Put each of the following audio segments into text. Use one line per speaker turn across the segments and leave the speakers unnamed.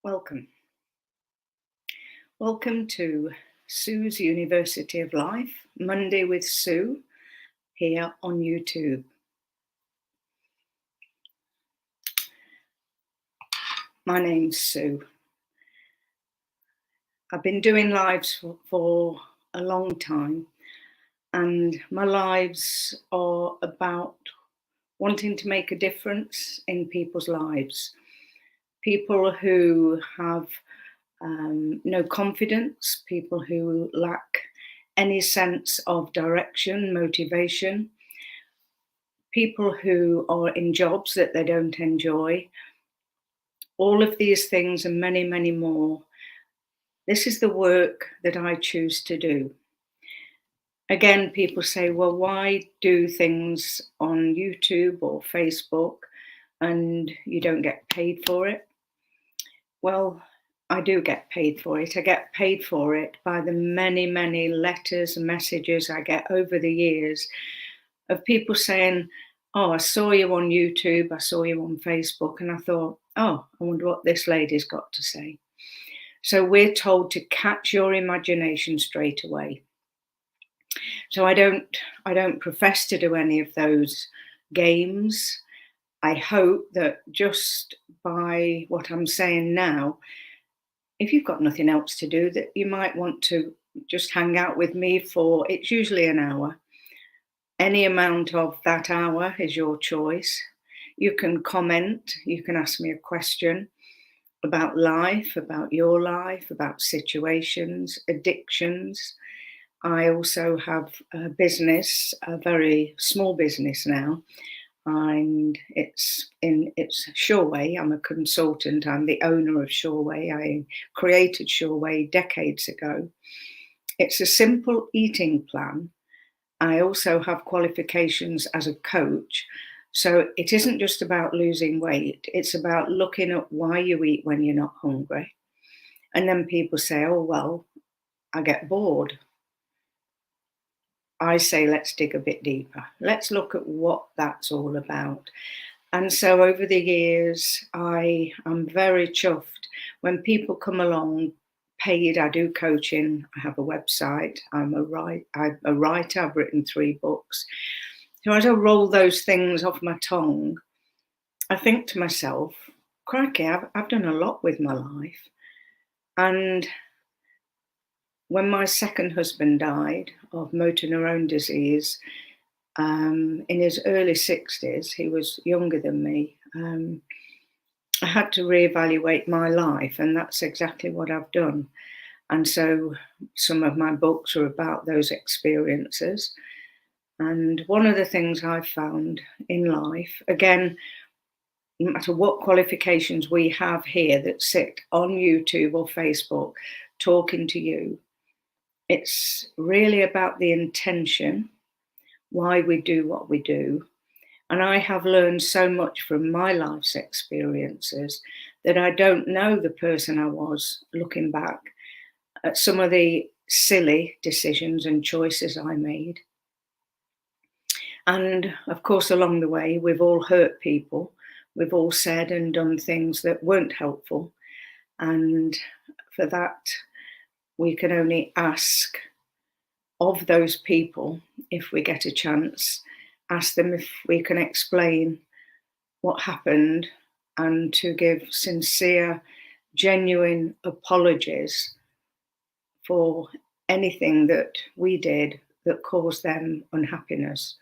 Welcome. Welcome to Sue's University of Life, Monday with Sue, here on YouTube. My name's Sue. I've been doing lives for a long time, and my lives are about wanting to make a difference in people's lives. People who have no confidence, people who lack any sense of direction, motivation, people who are in jobs that they don't enjoy, all of these things and many, many more. This is the work that I choose to do. Again, people say, well, why do things on YouTube or Facebook and you don't get paid for it? Well, I do get paid for it. I get paid for it by the many, many letters and messages I get over the years of people saying, oh, I saw you on YouTube, I saw you on Facebook, and I thought, oh, I wonder what this lady's got to say. So we're told to catch your imagination straight away. So I don't profess to do any of those games. I hope that just by what I'm saying now, if you've got nothing else to do, that you might want to just hang out with me for, it's usually an hour. Any amount of that hour is your choice. You can comment, you can ask me a question about life, about your life, about situations, addictions. I also have a business, a very small business now, and it's Shoreway. I'm a consultant. I'm the owner of Shoreway. I created Shoreway decades ago. It's a simple eating plan. I also have qualifications as a coach. So it isn't just about losing weight. It's about looking at why you eat when you're not hungry. And then people say, oh, well, I get bored. I say, let's dig a bit deeper. Let's look at what that's all about. And so over the years, I am very chuffed when people come along, paid. I do coaching. I have a website. I'm a writer. I've written 3 books. So as I roll those things off my tongue, I think to myself, crikey, I've done a lot with my life. And when my second husband died of motor neurone disease, in his early 60s, he was younger than me, I had to reevaluate my life, and that's exactly what I've done. And so some of my books are about those experiences. And one of the things I've found in life, again, no matter what qualifications we have here that sit on YouTube or Facebook talking to you, it's really about the intention, why we do what we do. And I have learned so much from my life's experiences that I don't know the person I was looking back at some of the silly decisions and choices I made. And of course, along the way, we've all hurt people. We've all said and done things that weren't helpful. And for that, we can only ask of those people, if we get a chance, ask them if we can explain what happened and to give sincere, genuine apologies for anything that we did that caused them unhappiness.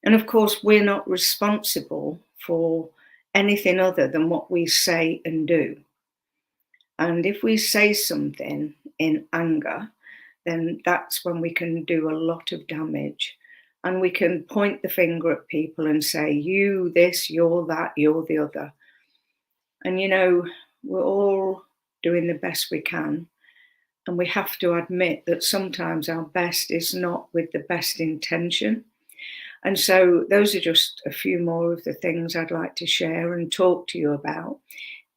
And of course, we're not responsible for anything other than what we say and do. And if we say something in anger, then that's when we can do a lot of damage. And we can point the finger at people and say, you this, you're that, you're the other. And you know, we're all doing the best we can. And we have to admit that sometimes our best is not with the best intention. And so those are just a few more of the things I'd like to share and talk to you about.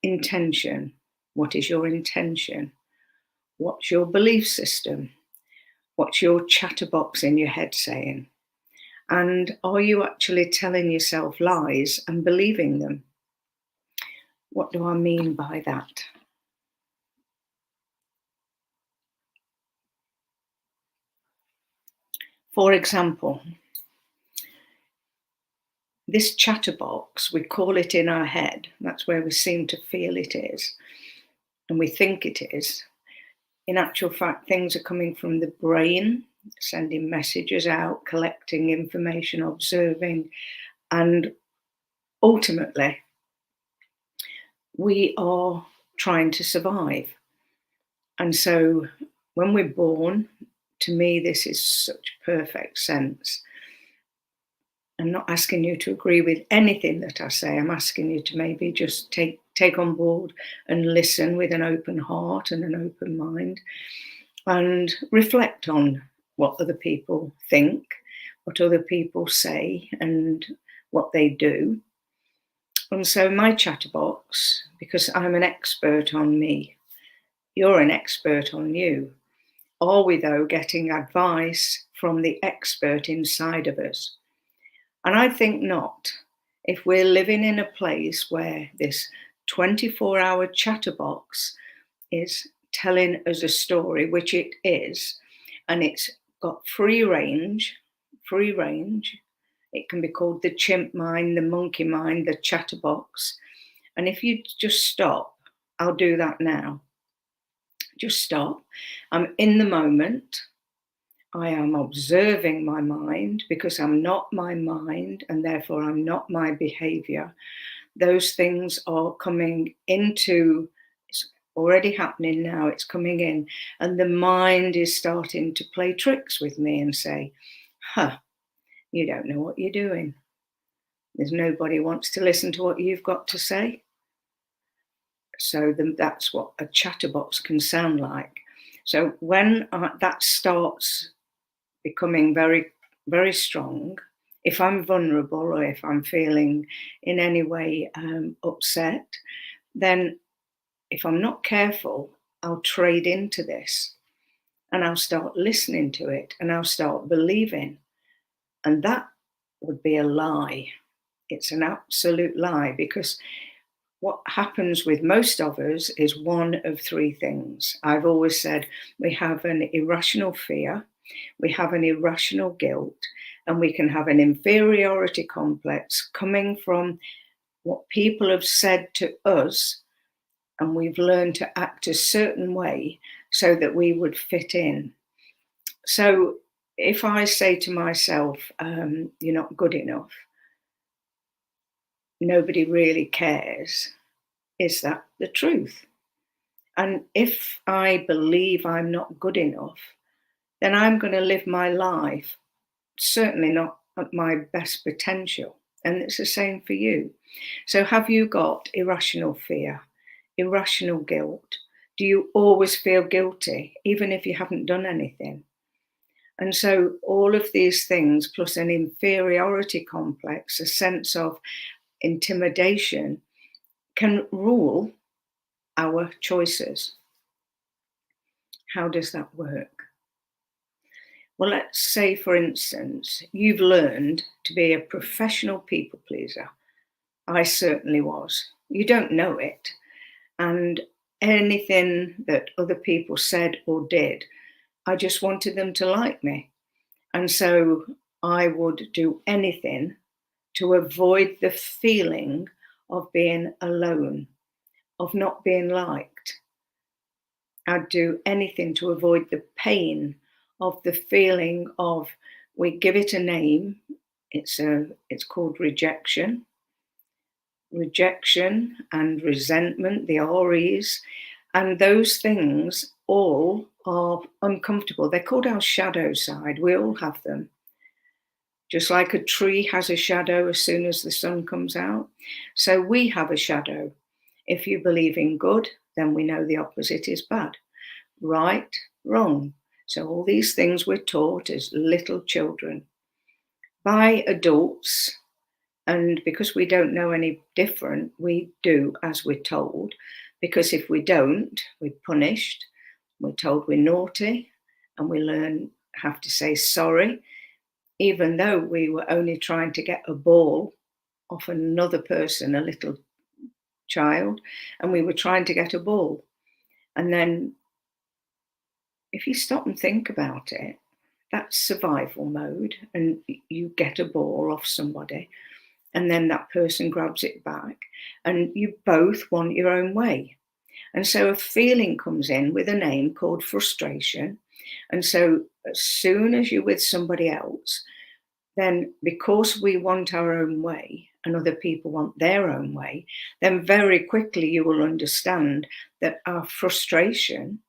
Intention. What is your intention? What's your belief system? What's your chatterbox in your head saying? And are you actually telling yourself lies and believing them? What do I mean by that? For example, this chatterbox, we call it in our head. That's where we seem to feel it is, and we think it is. In actual fact, things are coming from the brain, sending messages out, collecting information, observing, and ultimately, we are trying to survive. And so when we're born, to me, this is such perfect sense. I'm not asking you to agree with anything that I say. I'm asking you to maybe just take on board and listen with an open heart and an open mind, and reflect on what other people think, what other people say, and what they do. And so my chatterbox, because I'm an expert on me, you're an expert on you. Are we, though, getting advice from the expert inside of us? And I think not. If we're living in a place where this 24-hour chatterbox is telling us a story, which it is, and it's got free range, it can be called the chimp mind, the monkey mind, the chatterbox. And if you just stop, I'll do that now. Just stop. I'm in the moment. I am observing my mind, because I'm not my mind and therefore I'm not my behavior. Those things are coming into, it's already happening now, it's coming in, and the mind is starting to play tricks with me and say, you don't know what you're doing. There's nobody wants to listen to what you've got to say. So that's what a chatterbox can sound like. So when that starts becoming very, very strong, if I'm vulnerable or if I'm feeling in any way upset, then if I'm not careful, I'll trade into this and I'll start listening to it and I'll start believing. And that would be a lie. It's an absolute lie, because what happens with most of us is one of three things. I've always said we have an irrational fear, we have an irrational guilt, and we can have an inferiority complex coming from what people have said to us, and we've learned to act a certain way so that we would fit in. So if I say to myself, you're not good enough, nobody really cares, is that the truth? And if I believe I'm not good enough, then I'm going to live my life certainly not at my best potential. And it's the same for you. So have you got irrational fear, irrational guilt? Do you always feel guilty, even if you haven't done anything? And so all of these things, plus an inferiority complex, a sense of intimidation, can rule our choices. How does that work? Well, let's say, for instance, you've learned to be a professional people pleaser. I certainly was. You don't know it. And anything that other people said or did, I just wanted them to like me. And so I would do anything to avoid the feeling of being alone, of not being liked. I'd do anything to avoid the pain of the feeling of, we give it a name, it's called rejection and resentment, the REs, and those things all are uncomfortable. They're called our shadow side. We all have them. Just like a tree has a shadow as soon as the sun comes out. So we have a shadow. If you believe in good, then we know the opposite is bad. Right, wrong. So all these things we're taught as little children by adults. And because we don't know any different, we do as we're told. Because if we don't, we're punished. We're told we're naughty, and we have to say sorry, even though we were only trying to get a ball off another person, a little child, and we were trying to get a ball. And then if you stop and think about it, that's survival mode, and you get a ball off somebody, and then that person grabs it back, and you both want your own way. And so a feeling comes in with a name called frustration. And so as soon as you're with somebody else, then because we want our own way and other people want their own way, then very quickly you will understand that our frustration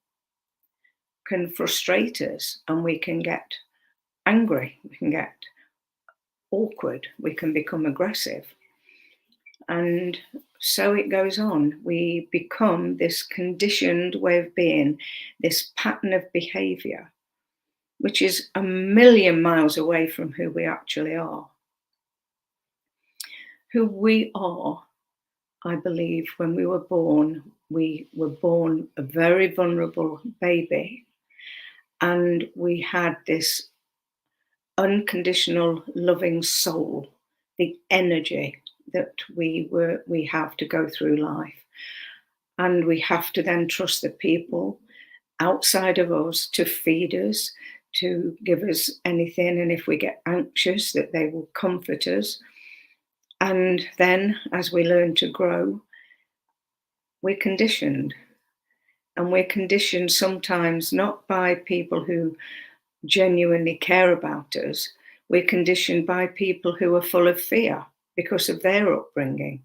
can frustrate us, and we can get angry, we can get awkward, we can become aggressive. And so it goes on. We become this conditioned way of being, this pattern of behavior, which is a million miles away from who we actually are. Who we are, I believe, when we were born a very vulnerable baby, and we had this unconditional loving soul, the energy that we have to go through life. And we have to then trust the people outside of us to feed us, to give us anything. And if we get anxious, that they will comfort us. And then as we learn to grow, we're conditioned. And we're conditioned sometimes not by people who genuinely care about us. We're conditioned by people who are full of fear because of their upbringing.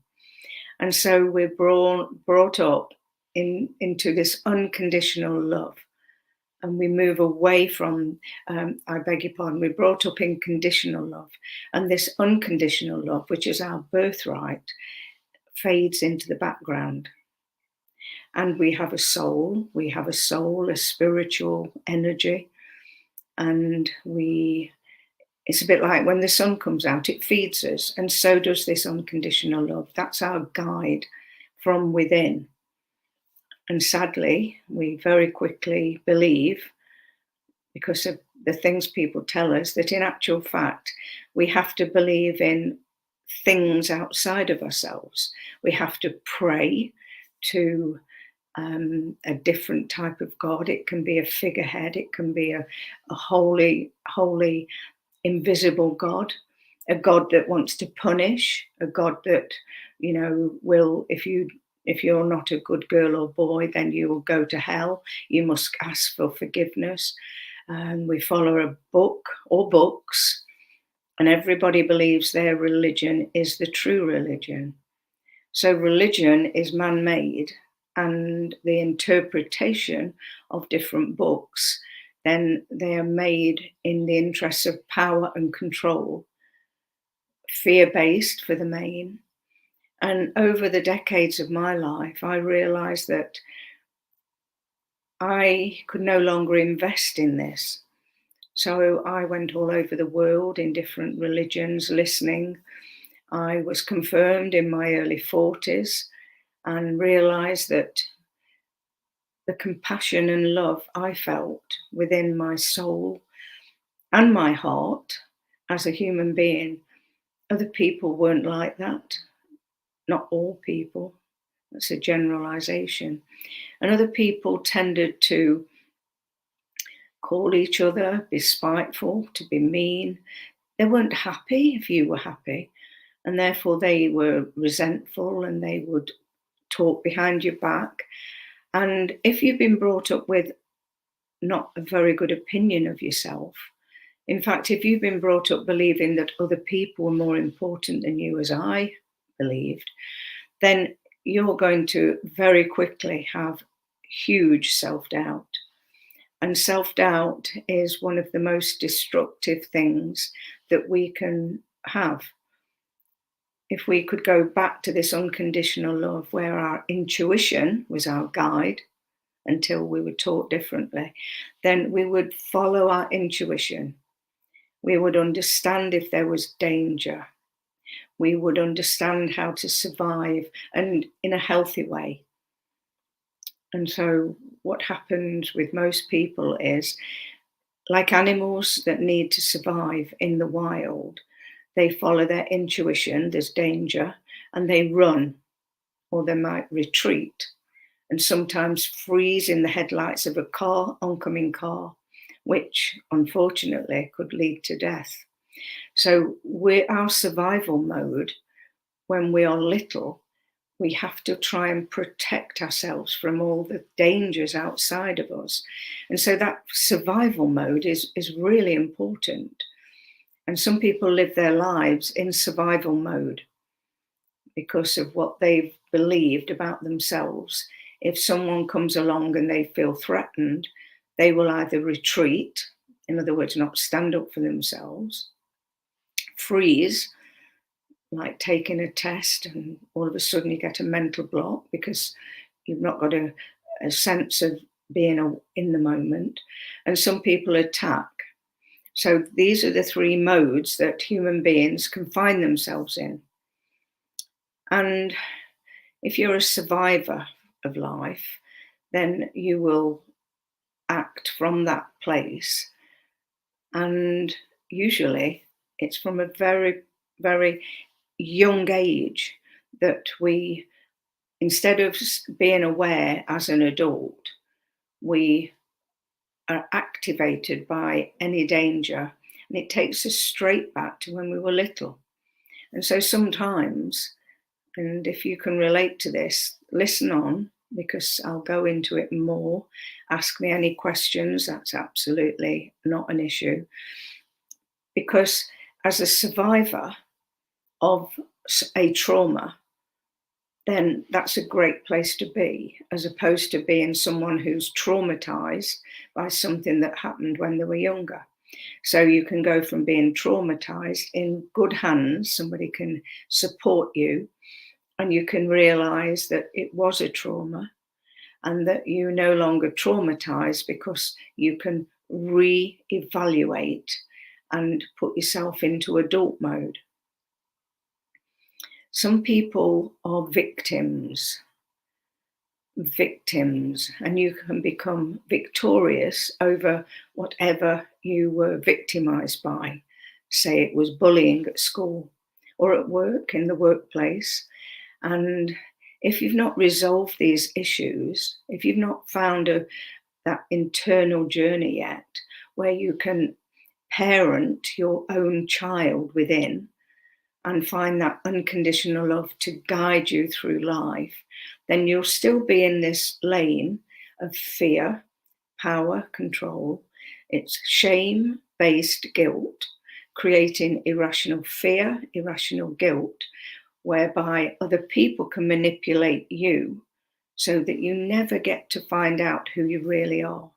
And so we're brought up into this unconditional love. And we move away from, I beg your pardon, we're brought up in conditional love. And this unconditional love, which is our birthright, fades into the background. And we have a soul, a spiritual energy. And it's a bit like when the sun comes out, it feeds us. And so does this unconditional love. That's our guide from within. And sadly, we very quickly believe, because of the things people tell us, that in actual fact, we have to believe in things outside of ourselves. We have to pray to a different type of God. It can be a figurehead. It can be a holy, invisible God, a God that wants to punish, a God that, will, if you're not a good girl or boy, then you will go to hell. You must ask for forgiveness. We follow a book or books, and everybody believes their religion is the true religion. So religion is man-made, and the interpretation of different books, then they are made in the interests of power and control, fear-based for the main. And over the decades of my life, I realized that I could no longer invest in this. So I went all over the world in different religions listening. I was confirmed in my early 40s and realized that the compassion and love I felt within my soul and my heart as a human being, other people weren't like that. Not all people. That's a generalization. And other people tended to call each other, be spiteful, to be mean. They weren't happy if you were happy. And therefore they were resentful, and they would talk behind your back. And if you've been brought up with not a very good opinion of yourself, in fact, if you've been brought up believing that other people are more important than you, as I believed, then you're going to very quickly have huge self-doubt. And self-doubt is one of the most destructive things that we can have. If we could go back to this unconditional love where our intuition was our guide until we were taught differently, then we would follow our intuition. We would understand if there was danger. We would understand how to survive, and in a healthy way. And so what happens with most people is, like animals that need to survive in the wild, they follow their intuition, there's danger, and they run, or they might retreat and sometimes freeze in the headlights of a oncoming car, which unfortunately could lead to death. So our survival mode when we are little, we have to try and protect ourselves from all the dangers outside of us. And so that survival mode is really important. And some people live their lives in survival mode because of what they've believed about themselves. If someone comes along and they feel threatened, they will either retreat, in other words, not stand up for themselves, freeze, like taking a test and all of a sudden you get a mental block because you've not got a sense of being in the moment. And some people attack. So these are the three modes that human beings can find themselves in. And if you're a survivor of life, then you will act from that place. And usually it's from a very, very young age that we, instead of being aware as an adult, we are activated by any danger, and it takes us straight back to when we were little. And so sometimes, and if you can relate to this, listen on, because I'll go into it more. Ask me any questions, that's absolutely not an issue. Because as a survivor of a trauma, then that's a great place to be, as opposed to being someone who's traumatized by something that happened when they were younger. So you can go from being traumatized in good hands, somebody can support you, and you can realize that it was a trauma and that you're no longer traumatized because you can re-evaluate and put yourself into adult mode. Some people are victims, and you can become victorious over whatever you were victimized by. Say it was bullying at school or at work, in the workplace. And if you've not resolved these issues, if you've not found that internal journey yet, where you can parent your own child within and find that unconditional love to guide you through life, then you'll still be in this lane of fear, power, control. It's shame-based guilt, creating irrational fear, irrational guilt, whereby other people can manipulate you so that you never get to find out who you really are.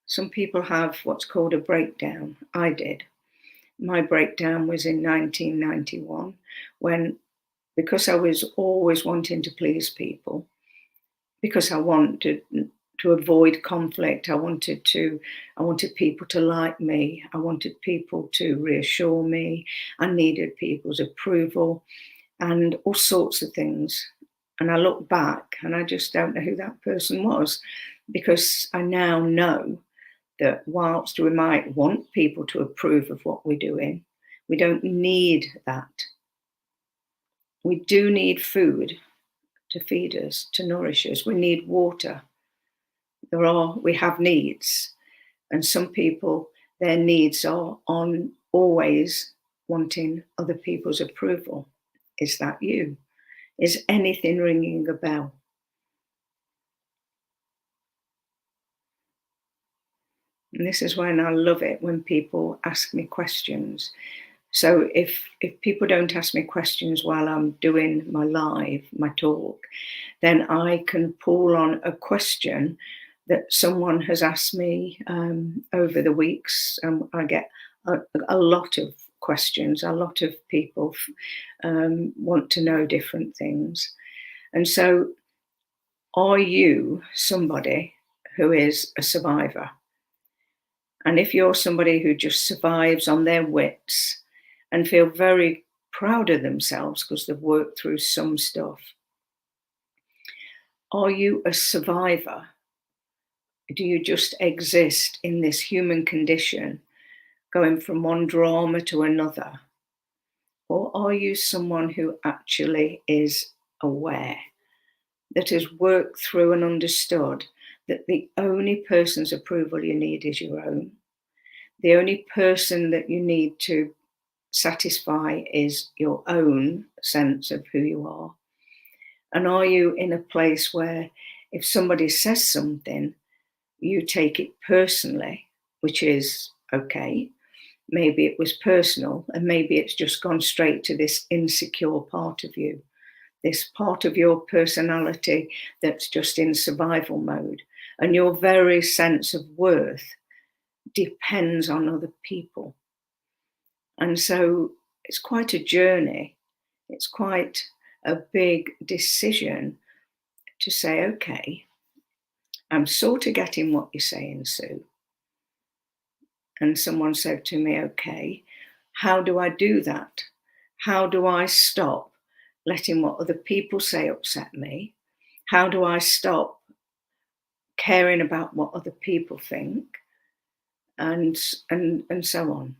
Some people have what's called a breakdown. I did. My breakdown was in 1991 when, because I was always wanting to please people, because I wanted to avoid conflict, I wanted people to like me, I wanted people to reassure me, I needed people's approval and all sorts of things. And I look back and I just don't know who that person was, because I now know that whilst we might want people to approve of what we're doing, we don't need that. We do need food to feed us, to nourish us. We need water. We have needs. And some people, their needs are on always wanting other people's approval. Is that you? Is anything ringing a bell? And this is when I love it, when people ask me questions. So if people don't ask me questions while I'm doing my talk, then I can pull on a question that someone has asked me over the weeks. I get a lot of questions. A lot of people want to know different things. And so, are you somebody who is a survivor? And if you're somebody who just survives on their wits and feel very proud of themselves because they've worked through some stuff, are you a survivor? Do you just exist in this human condition, going from one drama to another? Or are you someone who actually is aware, that has worked through and understood that the only person's approval you need is your own? The only person that you need to satisfy is your own sense of who you are. And are you in a place where if somebody says something, you take it personally, which is okay. Maybe it was personal, and maybe it's just gone straight to this insecure part of you, this part of your personality that's just in survival mode. And your very sense of worth depends on other people. And so it's quite a journey. It's quite a big decision to say, okay, I'm sort of getting what you're saying, Sue. And someone said to me, okay, how do I do that? How do I stop letting what other people say upset me? How do I stop caring about what other people think? And so on.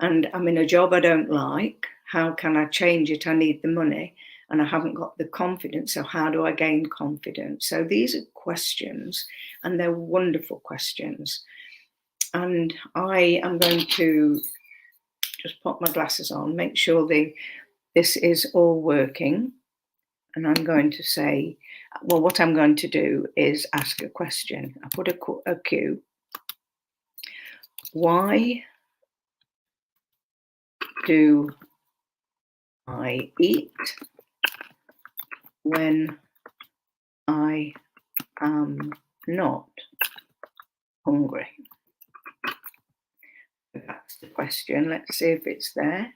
And I'm in a job I don't like. How can I change it? I need the money and I haven't got the confidence. So how do I gain confidence? So these are questions, and they're wonderful questions. And I am going to just pop my glasses on, make sure this is all working. And I'm going to say, well, what I'm going to do is ask a question. I put a Q. Why do I eat when I am not hungry? That's the question. Let's see if it's there.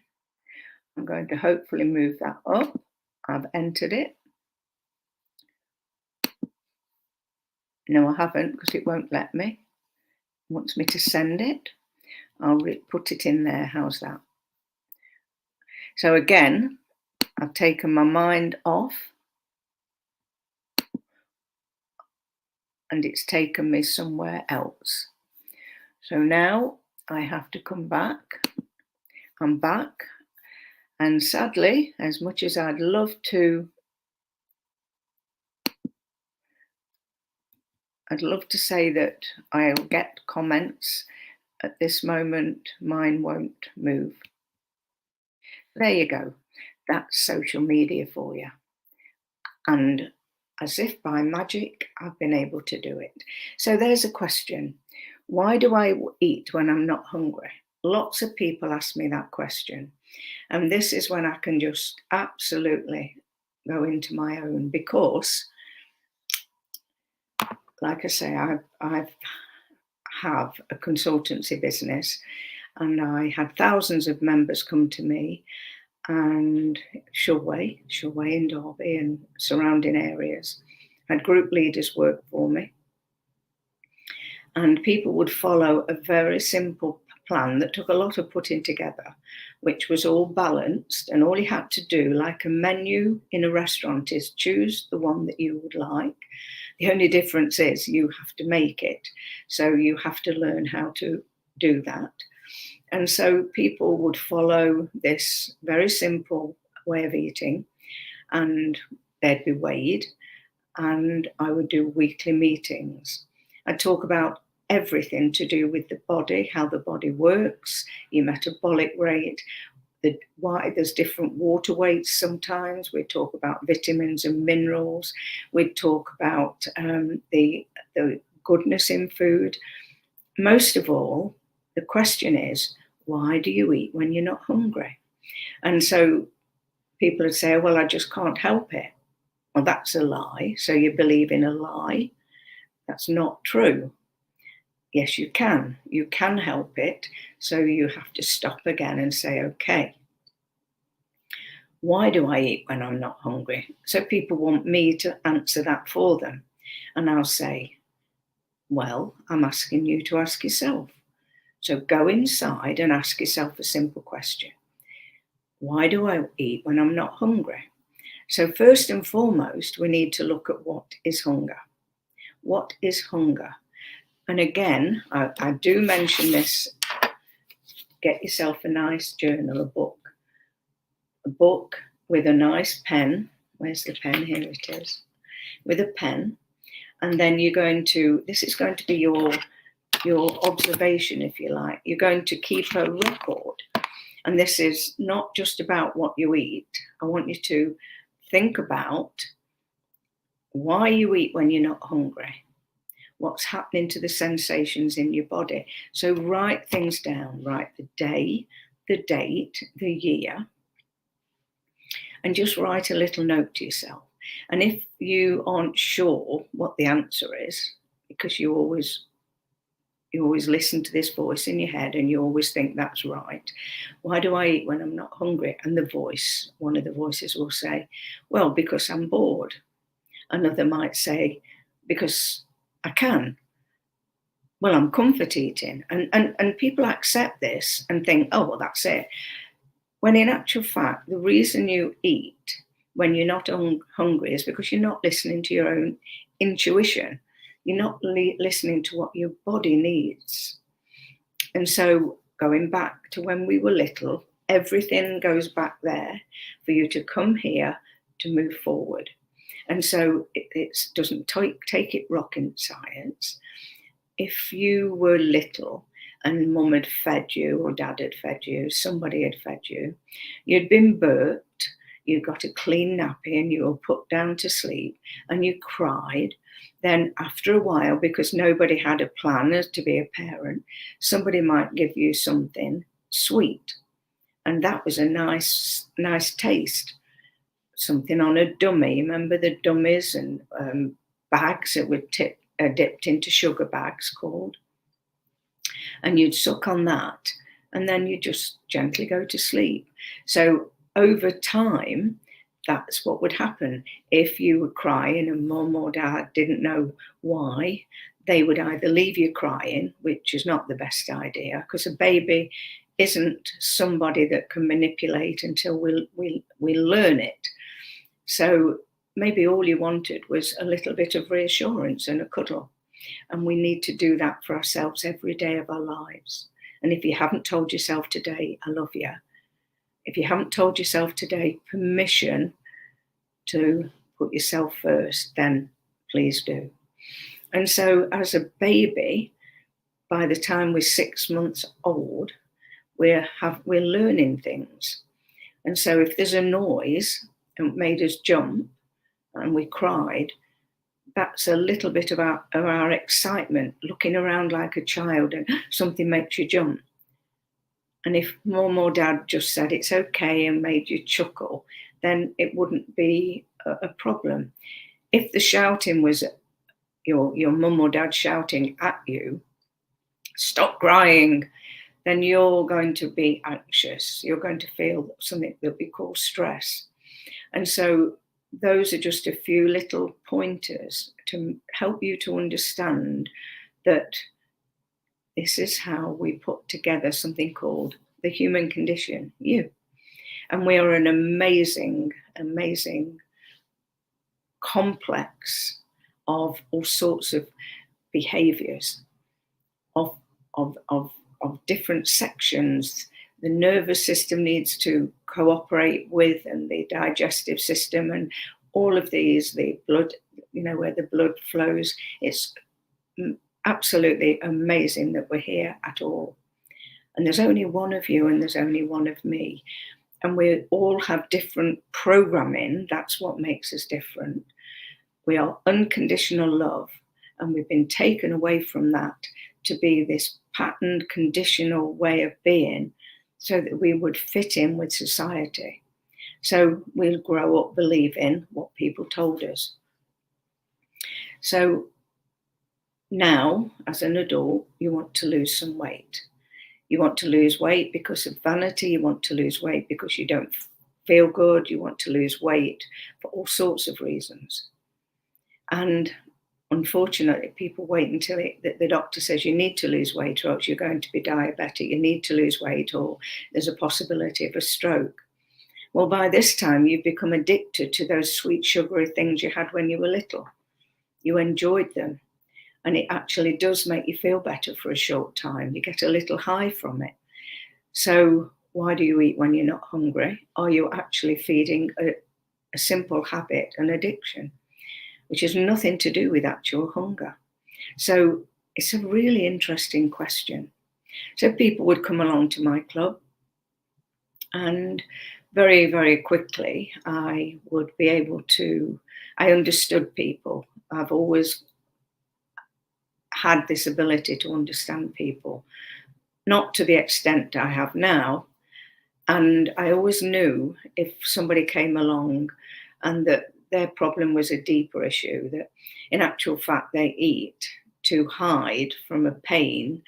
I'm going to hopefully move that up. I've entered it. No, I haven't, because it won't let me. It wants me to send it. I'll put it in there. How's that? So again, I've taken my mind off, and it's taken me somewhere else. So now I have to come back. I'm back. And sadly, as much as I'd love to say that I'll get comments, at this moment, mine won't move. There you go. That's social media for you. And as if by magic, I've been able to do it. So there's a question. Why do I eat when I'm not hungry? Lots of people ask me that question. And this is when I can just absolutely go into my own, because, like I say, I have a consultancy business, and I had thousands of members come to me, and Shulway in Derby and surrounding areas. I had group leaders work for me. And people would follow a very simple plan that took a lot of putting together, which was all balanced. And all you had to do, like a menu in a restaurant, is choose the one that you would like. The only difference is you have to make it. So you have to learn how to do that. And so people would follow this very simple way of eating, and they'd be weighed, and I would do weekly meetings. I'd talk about everything to do with the body, how the body works, your metabolic rate, why there's different water weights sometimes. We'd talk about vitamins and minerals. We'd talk about the goodness in food. Most of all, the question is, why do you eat when you're not hungry? And so people would say, well, I just can't help it. Well, that's a lie. So you believe in a lie. That's not true. Yes, you can. You can help it. So you have to stop again and say, okay, why do I eat when I'm not hungry? So people want me to answer that for them. And I'll say, well, I'm asking you to ask yourself. So go inside and ask yourself a simple question. Why do I eat when I'm not hungry? So first and foremost, we need to look at what is hunger. What is hunger? And again, I do mention this, get yourself a nice journal, a book, a book with a nice pen. Where's the pen? Here it is. With a pen. And then you're going to, this is going to be your observation, if you like. You're going to keep a record. And this is not just about what you eat. I want you to think about why you eat when you're not hungry. What's happening to the sensations in your body. So write things down. Write the day, the date, the year. And just write a little note to yourself. And if you aren't sure what the answer is, because you always listen to this voice in your head and you always think that's right. Why do I eat when I'm not hungry? And the voice, one of the voices will say, well, because I'm bored. Another might say, because I can. Well, I'm comfort eating. And people accept this and think, oh, well, that's it. When in actual fact, the reason you eat when you're not hungry is because you're not listening to your own intuition. You're not listening to what your body needs. And so going back to when we were little, everything goes back there for you to come here to move forward. And so it doesn't take it rocket science. If you were little and mum had fed you or dad had fed you, somebody had fed you, you'd been burped, you got a clean nappy and you were put down to sleep and you cried, then after a while, because nobody had a plan as to be a parent, somebody might give you something sweet. And that was a nice taste. Something on a dummy. Remember the dummies and bags that were dipped into sugar bags called? And you'd suck on that and then you just gently go to sleep. So over time, that's what would happen. If you were crying and mum or dad didn't know why, they would either leave you crying, which is not the best idea, because a baby isn't somebody that can manipulate until we learn it. So maybe all you wanted was a little bit of reassurance and a cuddle. And we need to do that for ourselves every day of our lives. And if you haven't told yourself today, I love you. If you haven't told yourself today permission to put yourself first, then please do. And so as a baby, by the time we're 6 months old, we're learning things. And so if there's a noise and it made us jump and we cried, that's a little bit of our excitement, looking around like a child and something makes you jump. And if mum or dad just said it's okay and made you chuckle, then it wouldn't be a problem. If the shouting was your mum or dad shouting at you, stop crying, then you're going to be anxious. You're going to feel something that we call stress. And so those are just a few little pointers to help you to understand that this is how we put together something called the human condition, you. And we are an amazing, amazing complex of all sorts of behaviors, of different sections. The nervous system needs to cooperate with, and the digestive system, and all of these, the blood, where the blood flows. It's absolutely amazing that we're here at all. And there's only one of you and there's only one of me. And we all have different programming. That's what makes us different. We are unconditional love, and we've been taken away from that to be this patterned, conditional way of being so that we would fit in with society. So we'll grow up believing what people told us. So now, as an adult, you want to lose some weight. You want to lose weight because of vanity. You want to lose weight because you don't feel good. You want to lose weight for all sorts of reasons. And unfortunately, people wait until the doctor says you need to lose weight or else you're going to be diabetic. You need to lose weight or there's a possibility of a stroke. Well, by this time, you've become addicted to those sweet, sugary things you had when you were little. You enjoyed them. And it actually does make you feel better for a short time. You get a little high from it. So Why do you eat when you're not hungry? Are you actually feeding a simple habit, an addiction, which has nothing to do with actual hunger? So it's a really interesting question. So people would come along to my club, and very, very quickly I would be able to, I understood people. I've always had this ability to understand people, not to the extent I have now. And I always knew if somebody came along and that their problem was a deeper issue, that in actual fact they eat to hide from a pain,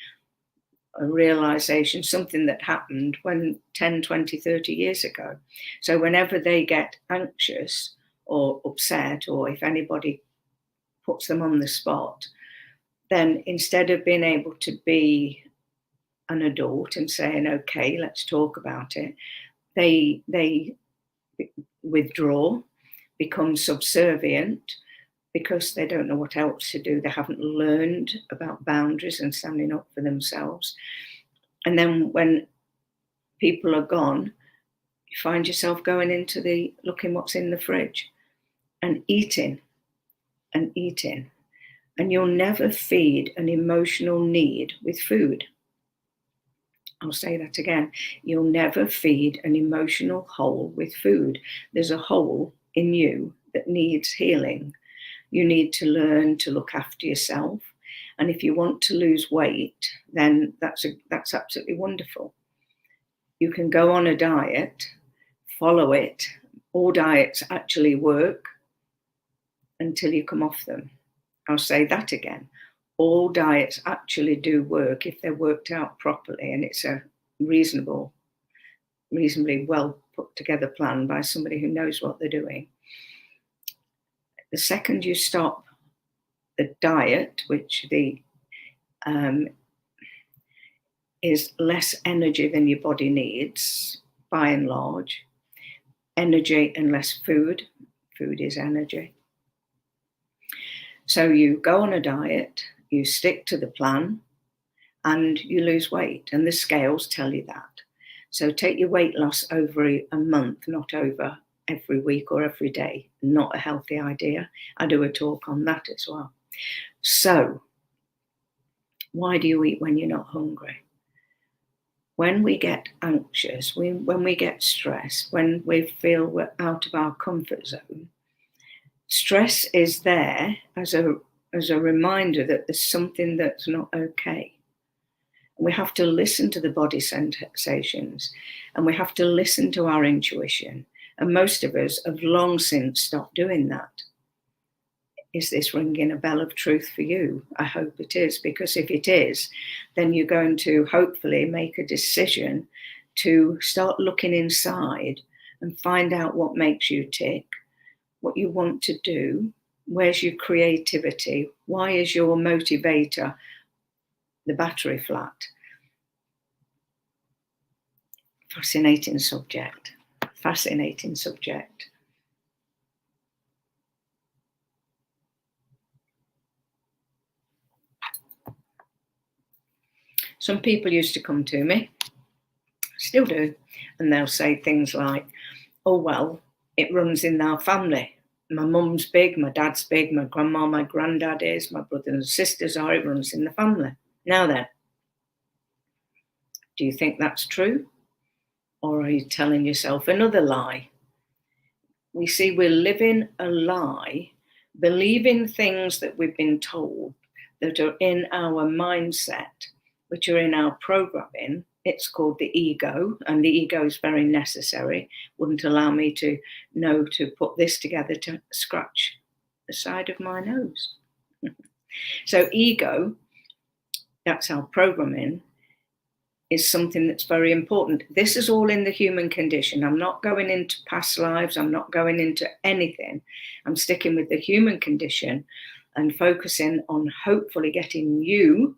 a realization, something that happened when 10, 20, 30 years ago. So whenever they get anxious or upset, or if anybody puts them on the spot, then instead of being able to be an adult and saying, okay, let's talk about it, they withdraw, become subservient, because they don't know what else to do. They haven't learned about boundaries and standing up for themselves. And then when people are gone, you find yourself going into looking what's in the fridge and eating and eating. And you'll never feed an emotional need with food. I'll say that again. You'll never feed an emotional hole with food. There's a hole in you that needs healing. You need to learn to look after yourself. And if you want to lose weight, then that's absolutely wonderful. You can go on a diet, follow it. All diets actually work until you come off them. I'll say that again. All diets actually do work if they're worked out properly, and it's a reasonably well put together plan by somebody who knows what they're doing. The second you stop the diet, which is less energy than your body needs, by and large, energy and less food. Food is energy. So you go on a diet, you stick to the plan, and you lose weight. And the scales tell you that. So take your weight loss over a month, not over every week or every day. Not a healthy idea. I do a talk on that as well. So why do you eat when you're not hungry? When we get anxious, when we get stressed, when we feel we're out of our comfort zone, stress is there as a reminder that there's something that's not okay. We have to listen to the body sensations, and we have to listen to our intuition. And most of us have long since stopped doing that. Is this ringing a bell of truth for you? I hope it is, because if it is, then you're going to hopefully make a decision to start looking inside and find out what makes you tick, what you want to do, where's your creativity, why is your motivator the battery flat. Fascinating subject. Fascinating subject. Some people used to come to me, still do, and they'll say things like, oh, well, it runs in our family. My mum's big, my dad's big, my grandma, my granddad is, my brothers and sisters are, it runs in the family. Now then, do you think that's true? Or are you telling yourself another lie? We see we're living a lie, believing things that we've been told that are in our mindset, which are in our programming. It's called the ego, and the ego is very necessary. Wouldn't allow me to know to put this together to scratch the side of my nose. So ego, that's our programming, is something that's very important. This is all in the human condition. I'm not going into past lives. I'm not going into anything. I'm sticking with the human condition and focusing on hopefully getting you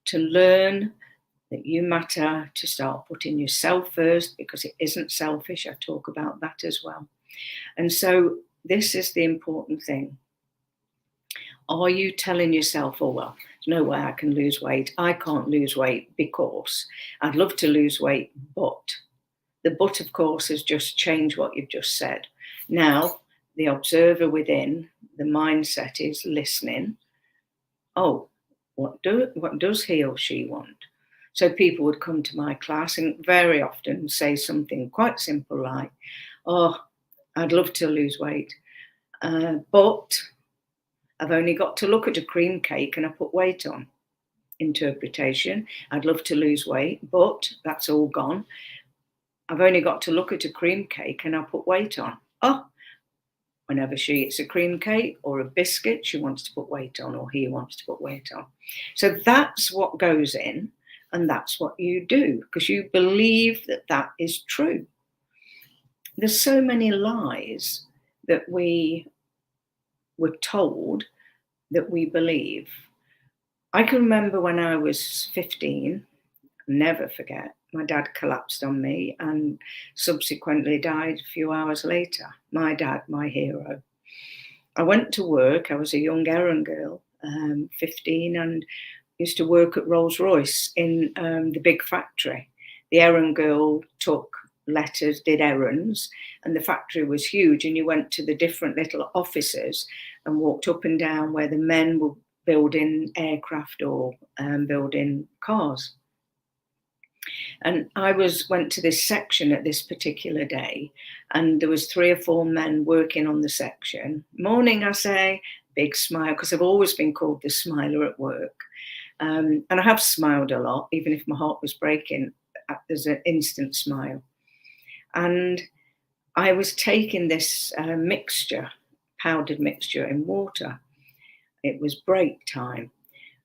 to learn that you matter, to start putting yourself first, because it isn't selfish. I talk about that as well. And so this is the important thing. Are you telling yourself, oh, well, There's no way I can lose weight. I can't lose weight because I'd love to lose weight, but the but, of course, has just changed what you've just said. Now, the observer within, the mindset is listening. Oh, what does he or she want? So people would come to my class and very often say something quite simple like, oh, I'd love to lose weight, but I've only got to look at a cream cake and I put weight on. Interpretation, I'd love to lose weight, but that's all gone. I've only got to look at a cream cake and I put weight on. Oh, whenever she eats a cream cake or a biscuit, she wants to put weight on, or he wants to put weight on. So that's what goes in, and that's what you do, because you believe that that is true. There's so many lies that we were told that we believe. I can remember when I was 15, never forget, my dad collapsed on me and subsequently died a few hours later. My dad, my hero. I went to work. I was a young errand girl, 15, and used to work at Rolls-Royce in the big factory. The errand girl took letters, did errands, and the factory was huge, and you went to the different little offices and walked up and down where the men were building aircraft or building cars. And I went to this section at this particular day, and there was 3 or 4 men working on the section. Morning, I say, big smile, because I've always been called the smiler at work. And I have smiled a lot, even if my heart was breaking, there's an instant smile. And I was taking this mixture, powdered mixture in water. It was break time.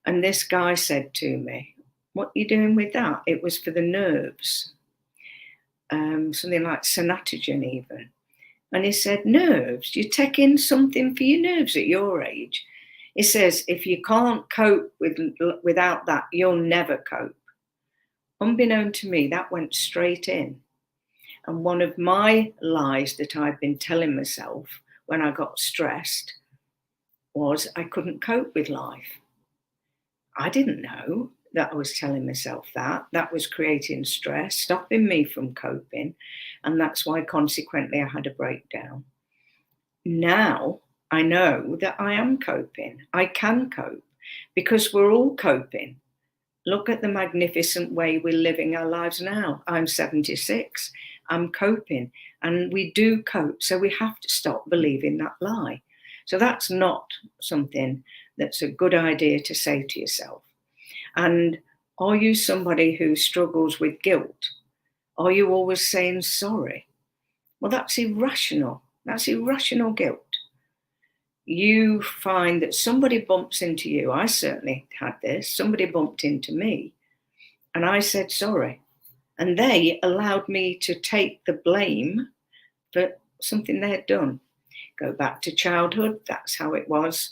And this guy said to me, what are you doing with that? It was for the nerves, something like Sanatogen even. And he said, nerves? You're taking something for your nerves at your age? He says, if you can't cope without that, you'll never cope. Unbeknown to me, that went straight in. And one of my lies that I've been telling myself when I got stressed was I couldn't cope with life. I didn't know that I was telling myself that. That was creating stress, stopping me from coping. And that's why consequently I had a breakdown. Now I know that I am coping. I can cope because we're all coping. Look at the magnificent way we're living our lives now. I'm 76. I'm coping, and we do cope. So we have to stop believing that lie. So that's not something that's a good idea to say to yourself. And are you somebody who struggles with guilt? Are you always saying sorry? Well, that's irrational. That's irrational guilt. You find that somebody bumps into you. I certainly had this. Somebody bumped into me and I said sorry. And they allowed me to take the blame for something they had done. Go back to childhood. That's how it was.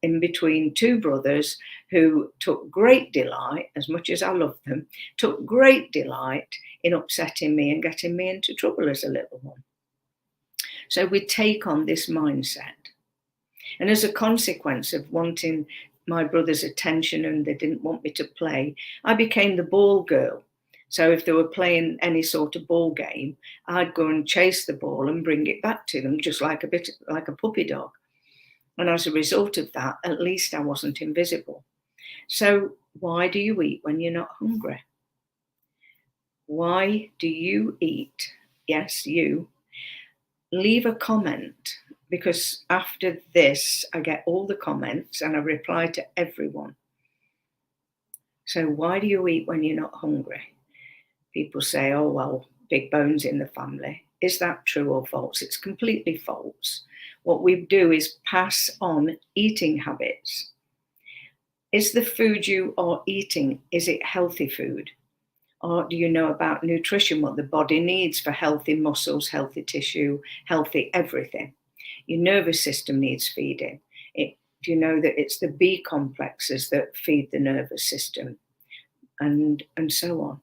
In between 2 brothers who took great delight, as much as I loved them, took great delight in upsetting me and getting me into trouble as a little one. So we take on this mindset. And as a consequence of wanting my brother's attention and they didn't want me to play, I became the ball girl. So if they were playing any sort of ball game, I'd go and chase the ball and bring it back to them, just like a puppy dog. And as a result of that, at least I wasn't invisible. So why do you eat when you're not hungry? Why do you eat? Yes, you. Leave a comment, because after this, I get all the comments and I reply to everyone. So why do you eat when you're not hungry? People say, oh, well, big bones in the family. Is that true or false? It's completely false. What we do is pass on eating habits. Is the food you are eating, is it healthy food? Or do you know about nutrition, what the body needs for healthy muscles, healthy tissue, healthy everything? Your nervous system needs feeding. Do you know that it's the B complexes that feed the nervous system, and so on?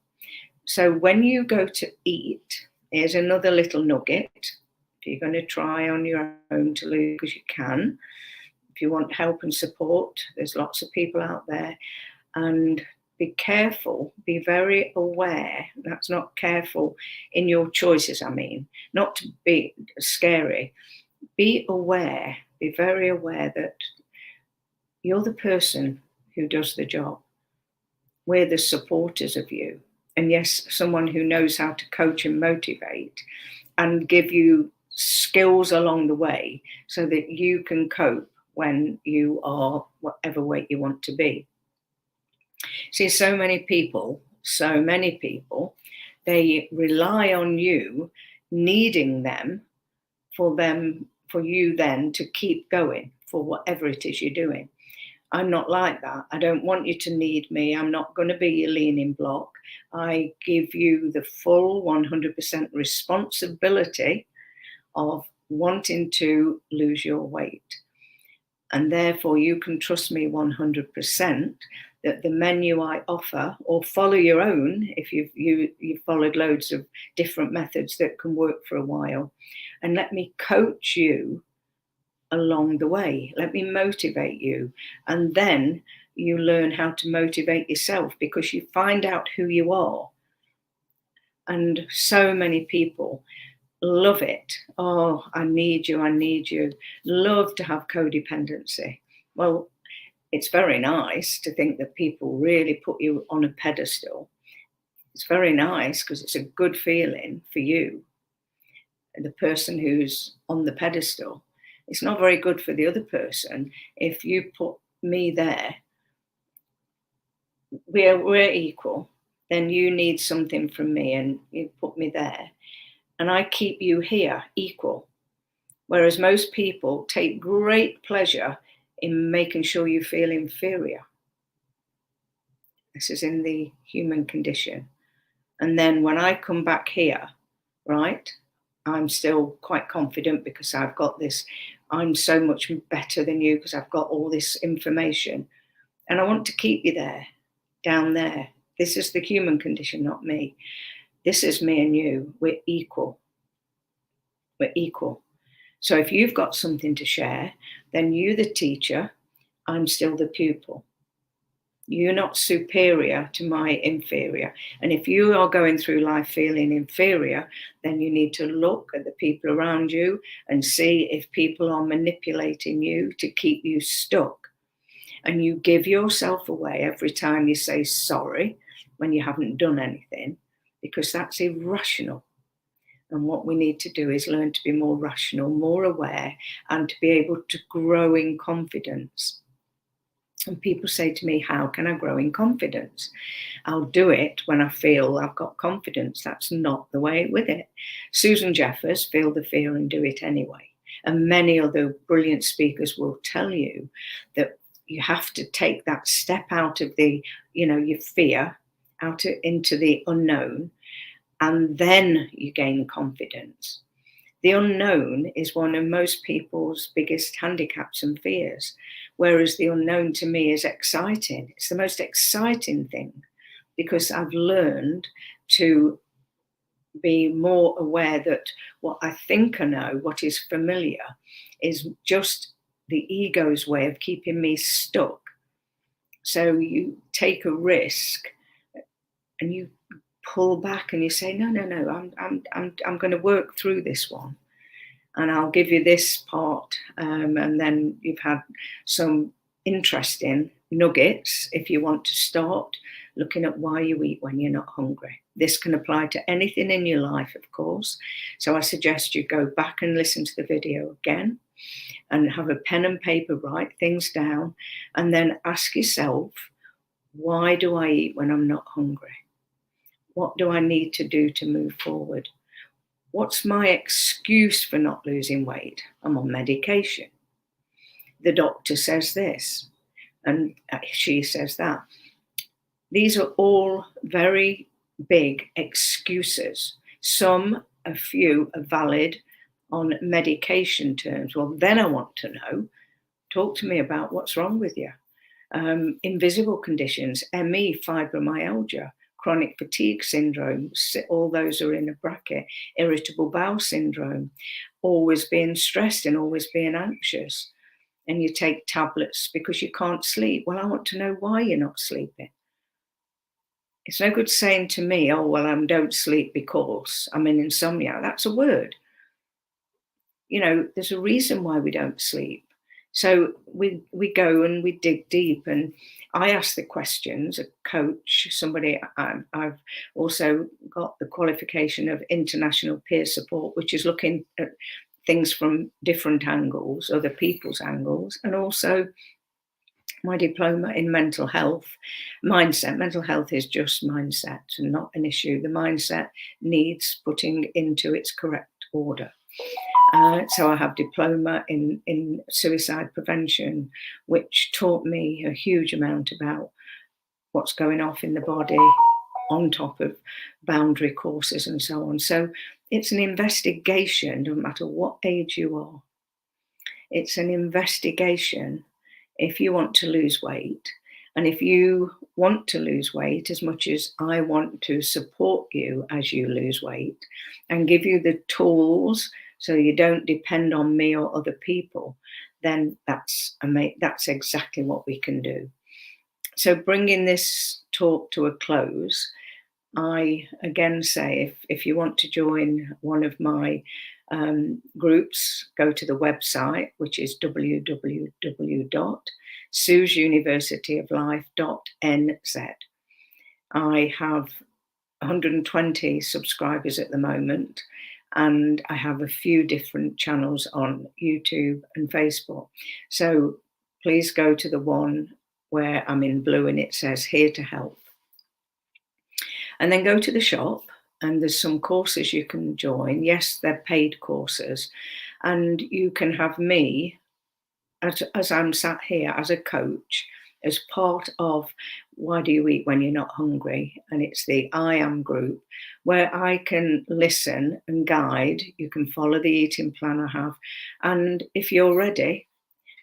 So when you go to eat, here's another little nugget. If you're going to try on your own to lose, because you can, If you want help and support, there's lots of people out there. And be careful, be very aware. That's not careful in your choices, I mean, not to be scary. Be aware, be very aware that you're the person who does the job. We're the supporters of you. And yes, someone who knows how to coach and motivate and give you skills along the way so that you can cope when you are whatever weight you want to be. See, so many people, they rely on you needing them, for you then to keep going for whatever it is you're doing. I'm not like that. I don't want you to need me. I'm not going to be your leaning block. I give you the full 100% responsibility of wanting to lose your weight. And therefore you can trust me 100% that the menu I offer, or follow your own if you've followed loads of different methods that can work for a while, and let me coach you along the way. Let me motivate you. And then you learn how to motivate yourself, because you find out who you are. And so many people love it. Oh, I need you, I need you. Love to have codependency. Well, it's very nice to think that people really put you on a pedestal. It's very nice because it's a good feeling for you, the person who's on the pedestal. It's not very good for the other person. If you put me there, we're equal, then you need something from me and you put me there. And I keep you here equal. Whereas most people take great pleasure in making sure you feel inferior. This is in the human condition. And then when I come back here, right, I'm still quite confident because I've got this, I'm so much better than you because I've got all this information. And I want to keep you there, down there. This is the human condition, not me. This is me and you. We're equal. We're equal. So if you've got something to share, then you the teacher, I'm still the pupil. You're not superior to my inferior. And if you are going through life feeling inferior, then you need to look at the people around you and see if people are manipulating you to keep you stuck. And you give yourself away every time you say sorry when you haven't done anything, because that's irrational. And what we need to do is learn to be more rational, more aware, and to be able to grow in confidence. And people say to me, how can I grow in confidence? I'll do it when I feel I've got confidence. That's not the way with it. Susan Jeffers, feel the fear and do it anyway. And many other brilliant speakers will tell you that you have to take that step out of the, your fear, into the unknown, and then you gain confidence. The unknown is one of most people's biggest handicaps and fears, whereas the unknown to me is exciting. It's the most exciting thing because I've learned to be more aware that what I think I know, what is familiar, is just the ego's way of keeping me stuck. So you take a risk and you pull back and you say, no, I'm going to work through this one, and I'll give you this part, and then you've had some interesting nuggets if you want to start looking at why you eat when you're not hungry. This can apply to anything in your life, of course. So I suggest you go back and listen to the video again and have a pen and paper, write things down, and then ask yourself, why do I eat when I'm not hungry? What do I need to do to move forward? What's my excuse for not losing weight? I'm on medication. The doctor says this, and she says that. These are all very big excuses. A few are valid on medication terms. Well, then I want to know, talk to me about what's wrong with you. Invisible conditions, ME, fibromyalgia, chronic fatigue syndrome, all those are in a bracket, irritable bowel syndrome, always being stressed and always being anxious, and you take tablets because you can't sleep. Well, I want to know why you're not sleeping. It's no good saying to me, oh, well, I don't sleep because I'm in insomnia. That's a word. You know, there's a reason why we don't sleep. So we go and we dig deep, and I ask the questions. A coach, somebody, I've also got the qualification of international peer support, which is looking at things from different angles, other people's angles, and also my diploma in mental health mindset. Mental health is just mindset and not an issue. The mindset needs putting into its correct order. So I have diploma in suicide prevention, which taught me a huge amount about what's going off in the body, on top of boundary courses and so on. So it's an investigation, no matter what age you are. It's an investigation if you want to lose weight. And if you want to lose weight as much as I want to support you as you lose weight and give you the tools so you don't depend on me or other people, then that's exactly what we can do. So bringing this talk to a close, I again say if you want to join one of my groups, go to the website, which is www.susuniversityoflife.nz. I have 120 subscribers at the moment, and I have a few different channels on YouTube and Facebook. So please go to the one where I'm in blue and it says here to help. And then go to the shop, and there's some courses you can join. Yes, they're paid courses, and you can have me as I'm sat here as a coach, as part of Why Do You Eat When You're Not Hungry? And it's the I Am group where I can listen and guide. You can follow the eating plan I have. And if you're ready,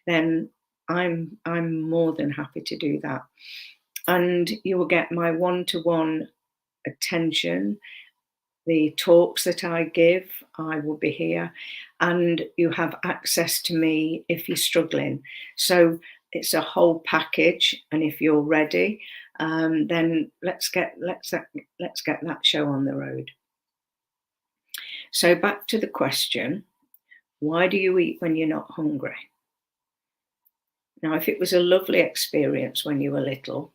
then I'm more than happy to do that. And you will get my one-to-one attention. The talks that I give, I will be here, and you have access to me if you're struggling. So it's a whole package, and if you're ready, then let's get that show on the road. So back to the question: why do you eat when you're not hungry? Now, if it was a lovely experience when you were little,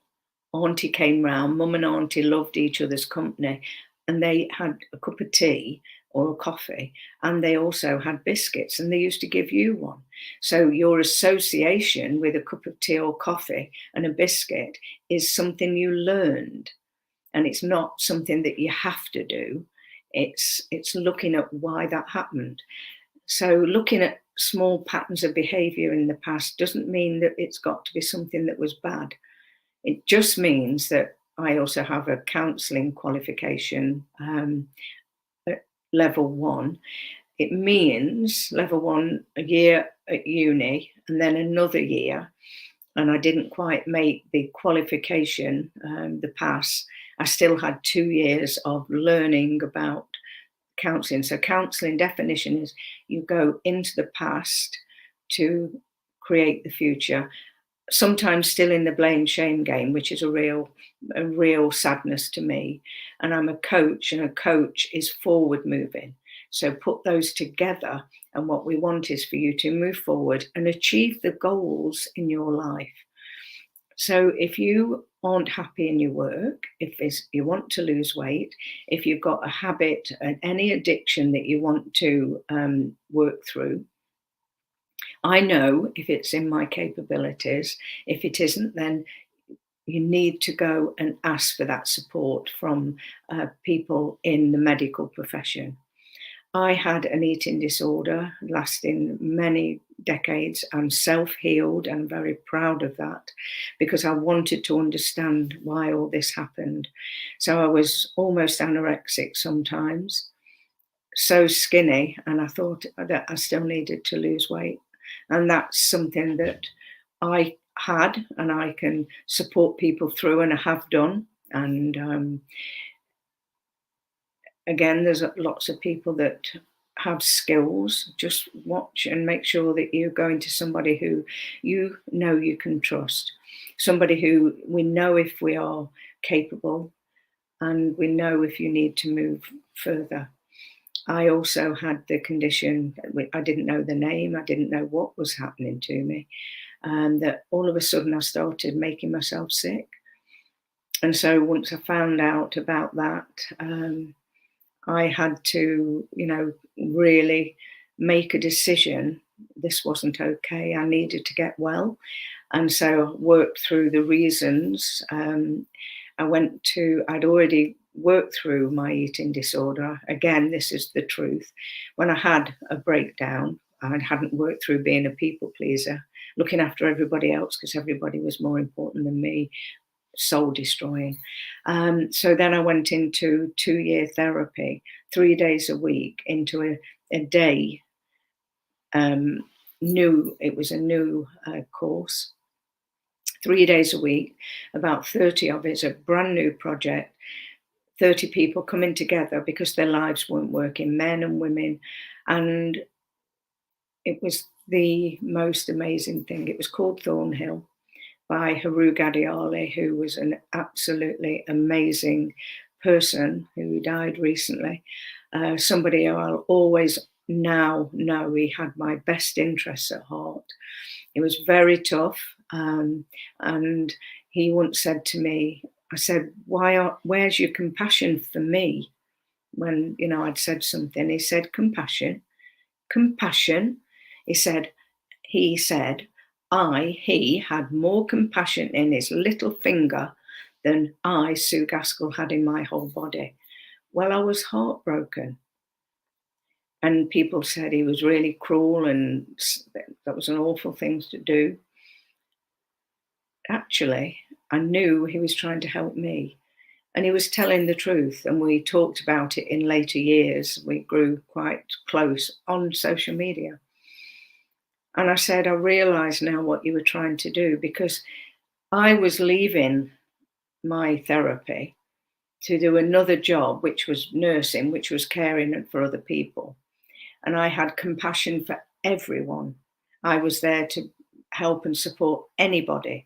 Auntie came round, Mum and Auntie loved each other's company, and they had a cup of tea or a coffee, and they also had biscuits, and they used to give you one. So your association with a cup of tea or coffee and a biscuit is something you learned, and it's not something that you have to do. It's looking at why that happened. So looking at small patterns of behavior in the past doesn't mean that it's got to be something that was bad. It just means that I also have a counselling qualification at level 1. It means level 1, a year at uni, and then another year. And I didn't quite make the qualification, the pass. I still had 2 years of learning about counselling. So counselling definition is you go into the past to create the future. Sometimes still in the blame shame game, which is a real sadness to me. And I'm a coach, and a coach is forward moving. So put those together, and what we want is for you to move forward and achieve the goals in your life. So if you aren't happy in your work, if you want to lose weight, if you've got a habit and any addiction that you want to work through, I know if it's in my capabilities. If it isn't, then you need to go and ask for that support from people in the medical profession. I had an eating disorder lasting many decades. I'm self-healed and very proud of that, because I wanted to understand why all this happened. So I was almost anorexic sometimes, so skinny, and I thought that I still needed to lose weight. And that's something that I had, and I can support people through, and I have done. And again, there's lots of people that have skills. Just watch and make sure that you're going to somebody who you know you can trust, somebody who we know if we are capable, and we know if you need to move further. I also had the condition, I didn't know the name, I didn't know what was happening to me, and that all of a sudden I started making myself sick. And so once I found out about that, I had to, really make a decision. This wasn't okay. I needed to get well. And so I worked through the reasons. I'd already worked through my eating disorder. Again, this is the truth. When I had a breakdown, I hadn't worked through being a people pleaser, looking after everybody else because everybody was more important than me, soul destroying. So then I went into 2-year therapy, 3 days a week, into a day. It was a new course, 3 days a week, about 30 of it's a brand new project, 30 people coming together because their lives weren't working, men and women. And it was the most amazing thing. It was called Thornhill by Haru Gadiali, who was an absolutely amazing person who died recently. Somebody I'll always now know he had my best interests at heart. It was very tough. And he once said to me, I said, where's your compassion for me? When, I'd said something, he said, compassion. He said, he had more compassion in his little finger than I, Sue Gaskell, had in my whole body. Well, I was heartbroken. And people said he was really cruel and that was an awful thing to do. Actually, I knew he was trying to help me. And he was telling the truth. And we talked about it in later years. We grew quite close on social media. And I said, I realise now what you were trying to do, because I was leaving my therapy to do another job, which was nursing, which was caring for other people. And I had compassion for everyone. I was there to help and support anybody.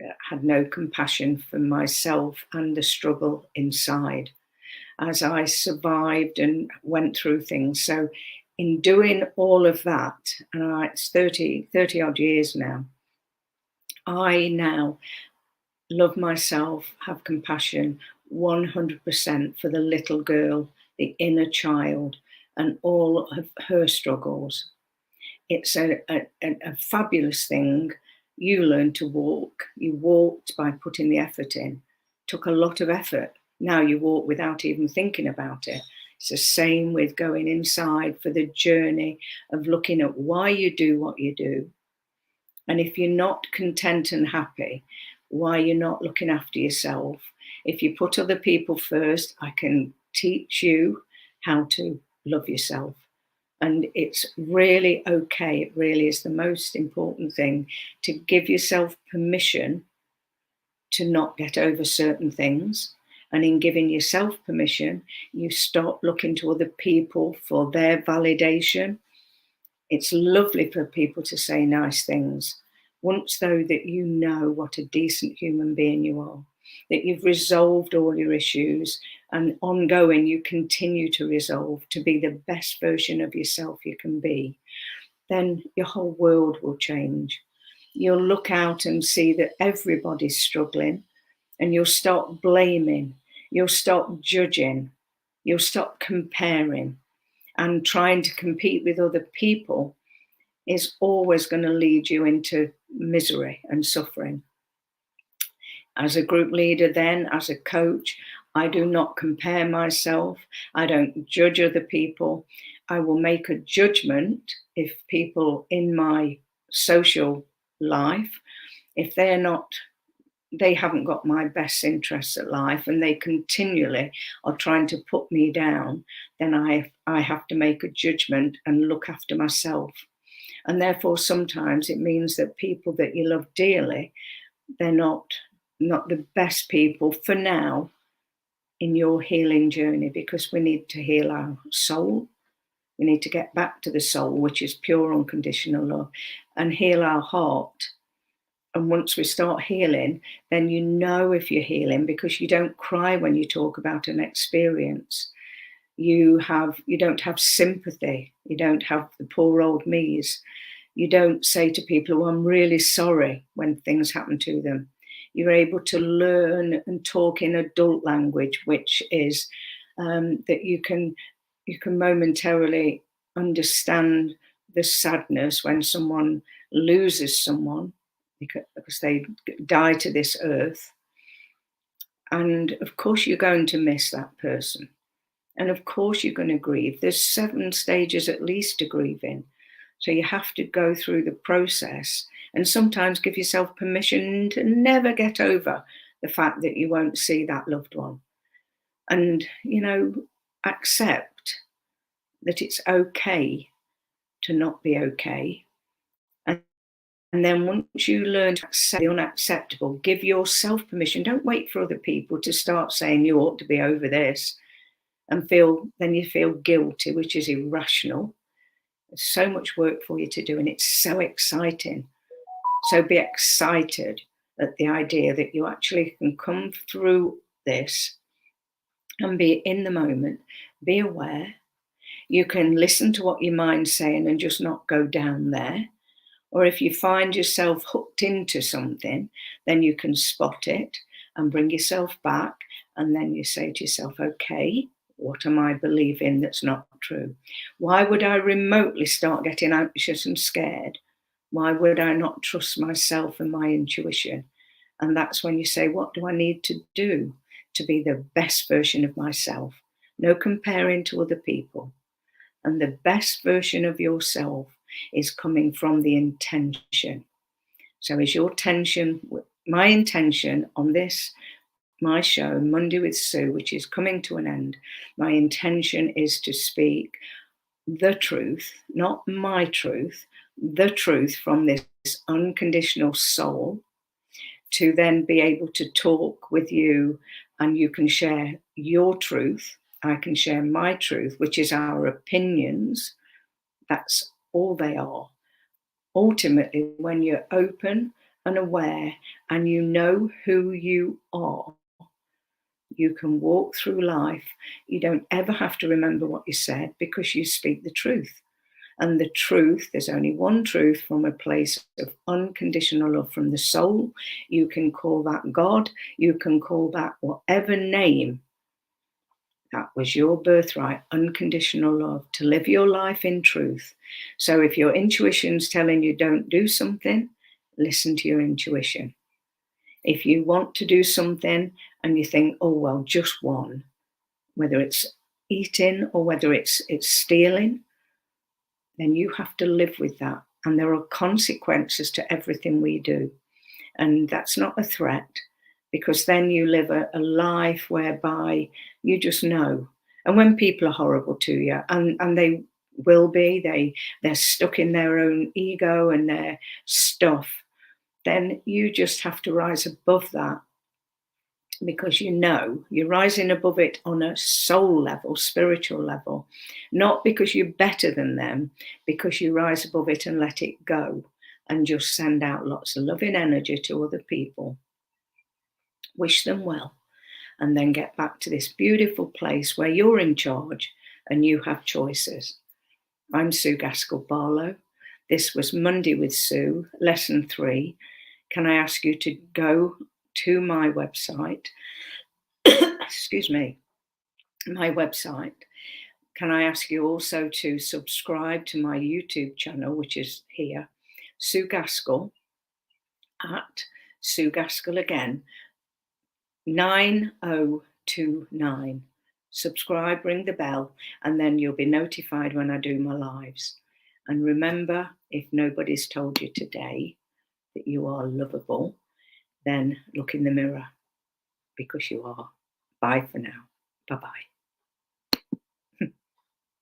I had no compassion for myself and the struggle inside as I survived and went through things. So in doing all of that, and it's 30 odd years now, I now love myself, have compassion 100% for the little girl, the inner child, and all of her struggles. It's a fabulous thing. You learn to walk. You walked by putting the effort in. Took a lot of effort. Now you walk without even thinking about it. It's the same with going inside for the journey of looking at why you do what you do. And if you're not content and happy, why you're not looking after yourself. If you put other people first, I can teach you how to love yourself. And it's really okay. It really is the most important thing, to give yourself permission to not get over certain things. And in giving yourself permission, you stop looking to other people for their validation. It's lovely for people to say nice things. Once, though, that you know what a decent human being you are, that you've resolved all your issues, and ongoing you continue to resolve to be the best version of yourself you can be, then your whole world will change. You'll look out and see that everybody's struggling, and you'll stop blaming, you'll stop judging, you'll stop comparing, and trying to compete with other people is always going to lead you into misery and suffering. As a group leader, then, as a coach, I do not compare myself. I don't judge other people. I will make a judgment if people in my social life, if they haven't got my best interests at life and they continually are trying to put me down, then I have to make a judgment and look after myself. And therefore, sometimes it means that people that you love dearly, they're not the best people for now in your healing journey, because we need to heal our soul. We need to get back to the soul, which is pure unconditional love, and heal our heart. And once we start healing, then you know if you're healing, because you don't cry when you talk about an experience. You don't have sympathy. You don't have the poor old me's. You don't say to people, "Oh, I'm really sorry," when things happen to them. You're able to learn and talk in adult language, which is that you can momentarily understand the sadness when someone loses someone, because they die to this earth. And of course, you're going to miss that person. And of course, you're going to grieve. There's 7 stages at least to grieving. So you have to go through the process, and sometimes give yourself permission to never get over the fact that you won't see that loved one. And, accept that it's okay to not be okay. And then once you learn to accept the unacceptable, give yourself permission. Don't wait for other people to start saying you ought to be over this, and then you feel guilty, which is irrational. There's so much work for you to do, and it's so exciting. So be excited at the idea that you actually can come through this and be in the moment, be aware. You can listen to what your mind's saying and just not go down there. Or if you find yourself hooked into something, then you can spot it and bring yourself back. And then you say to yourself, okay, what am I believing that's not true? Why would I remotely start getting anxious and scared? Why would I not trust myself and my intuition? And that's when you say, what do I need to do to be the best version of myself? No comparing to other people. And the best version of yourself is coming from the intention. So is your my intention on this, my show, Monday with Sue, which is coming to an end, my intention is to speak the truth, not my truth, the truth from this unconditional soul, to then be able to talk with you, and you can share your truth. I can share my truth, which is our opinions. That's all they are. Ultimately, when you're open and aware and you know who you are, you can walk through life. You don't ever have to remember what you said, because you speak the truth. And the truth, there's only one truth from a place of unconditional love from the soul. You can call that God. You can call that whatever name. That was your birthright, unconditional love, to live your life in truth. So if your intuition's telling you don't do something, listen to your intuition. If you want to do something and you think, oh, well, just one, whether it's eating or whether it's stealing, then you have to live with that. And there are consequences to everything we do. And that's not a threat, because then you live a life whereby you just know. And when people are horrible to you, and they will be, they're stuck in their own ego and their stuff, then you just have to rise above that, because you're rising above it on a soul level, spiritual level, not because you're better than them, because you rise above it and let it go and just send out lots of loving energy to other people. Wish them well, and then get back to this beautiful place where you're in charge and you have choices. I'm Sue Gaskell Barlow. This was Monday with Sue, lesson 3. Can I ask you to go to my website? Excuse me, my website. Can I ask you also to subscribe to my YouTube channel, which is here, Sue Gaskell, at Sue Gaskell again, 9029. Subscribe, ring the bell, and then you'll be notified when I do my lives. And remember, if nobody's told you today that you are lovable, then look in the mirror, because you are. Bye for now. Bye-bye.